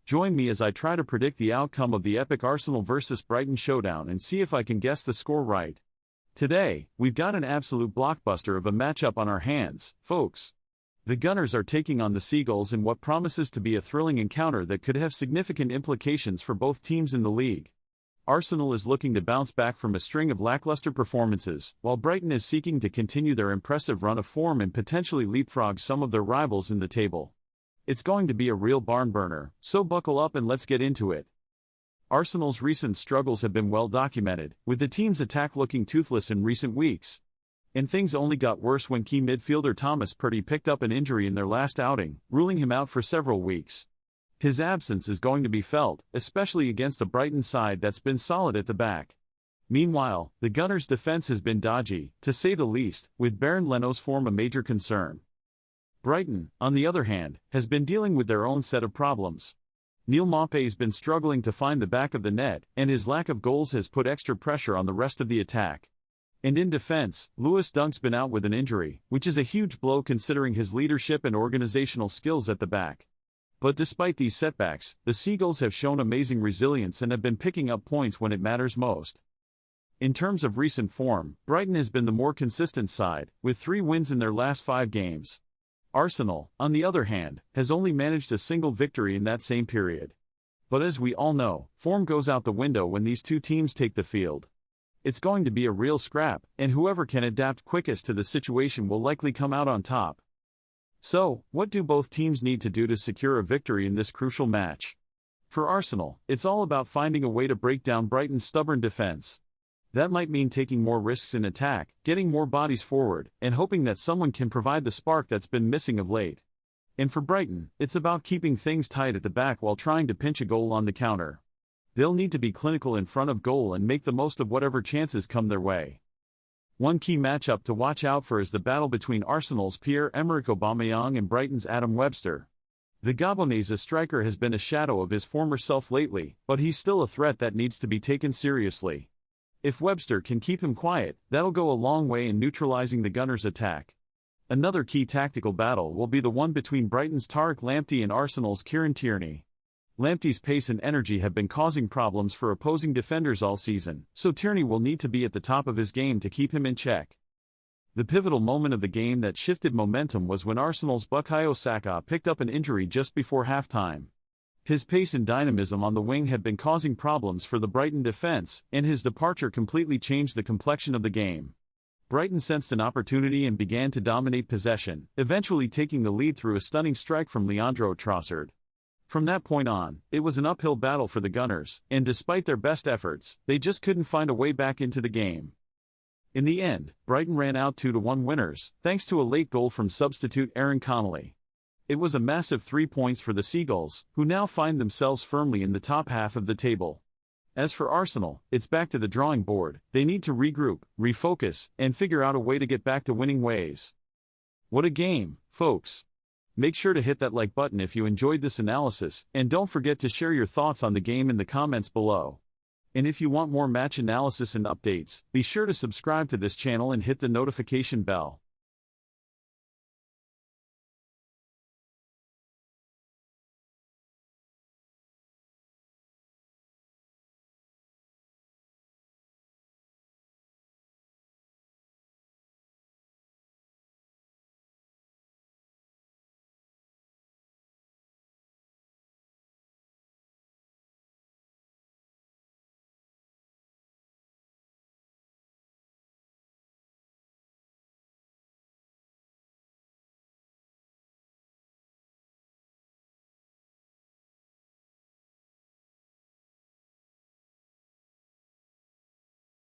Join me as I try to predict the outcome of the epic Arsenal vs Brighton showdown and see if I can guess the score right. Today, we've got an absolute blockbuster of a matchup on our hands, folks. The Gunners are taking on the Seagulls in what promises to be a thrilling encounter that could have significant implications for both teams in the league. Arsenal is looking to bounce back from a string of lackluster performances, while Brighton is seeking to continue their impressive run of form and potentially leapfrog some of their rivals in the table. It's going to be a real barn burner, so buckle up and let's get into it. Arsenal's recent struggles have been well documented, with the team's attack looking toothless in recent weeks. And things only got worse when key midfielder Thomas Partey picked up an injury in their last outing, ruling him out for several weeks. His absence is going to be felt, especially against a Brighton side that's been solid at the back. Meanwhile, the Gunners' defense has been dodgy, to say the least, with Bernd Leno's form a major concern. Brighton, on the other hand, has been dealing with their own set of problems. Neal Maupay's been struggling to find the back of the net, and his lack of goals has put extra pressure on the rest of the attack. And in defense, Lewis Dunk's been out with an injury, which is a huge blow considering his leadership and organizational skills at the back. But despite these setbacks, the Seagulls have shown amazing resilience and have been picking up points when it matters most. In terms of recent form, Brighton has been the more consistent side, with 3 wins in their last 5 games. Arsenal, on the other hand, has only managed a single victory in that same period. But as we all know, form goes out the window when these two teams take the field. It's going to be a real scrap, and whoever can adapt quickest to the situation will likely come out on top. So, what do both teams need to do to secure a victory in this crucial match? For Arsenal, it's all about finding a way to break down Brighton's stubborn defense. That might mean taking more risks in attack, getting more bodies forward, and hoping that someone can provide the spark that's been missing of late. And for Brighton, it's about keeping things tight at the back while trying to pinch a goal on the counter. They'll need to be clinical in front of goal and make the most of whatever chances come their way. One key matchup to watch out for is the battle between Arsenal's Pierre-Emerick Aubameyang and Brighton's Adam Webster. The Gabonese striker has been a shadow of his former self lately, but he's still a threat that needs to be taken seriously. If Webster can keep him quiet, that'll go a long way in neutralizing the Gunners' attack. Another key tactical battle will be the one between Brighton's Tariq Lamptey and Arsenal's Kieran Tierney. Lamptey's pace and energy have been causing problems for opposing defenders all season, so Tierney will need to be at the top of his game to keep him in check. The pivotal moment of the game that shifted momentum was when Arsenal's Bukayo Saka picked up an injury just before halftime. His pace and dynamism on the wing had been causing problems for the Brighton defense, and his departure completely changed the complexion of the game. Brighton sensed an opportunity and began to dominate possession, eventually taking the lead through a stunning strike from Leandro Trossard. From that point on, it was an uphill battle for the Gunners, and despite their best efforts, they just couldn't find a way back into the game. In the end, Brighton ran out 2-1 winners, thanks to a late goal from substitute Aaron Connolly. It was a massive 3 points for the Seagulls, who now find themselves firmly in the top half of the table. As for Arsenal, it's back to the drawing board. They need to regroup, refocus, and figure out a way to get back to winning ways. What a game, folks! Make sure to hit that like button if you enjoyed this analysis, and don't forget to share your thoughts on the game in the comments below. And if you want more match analysis and updates, be sure to subscribe to this channel and hit the notification bell.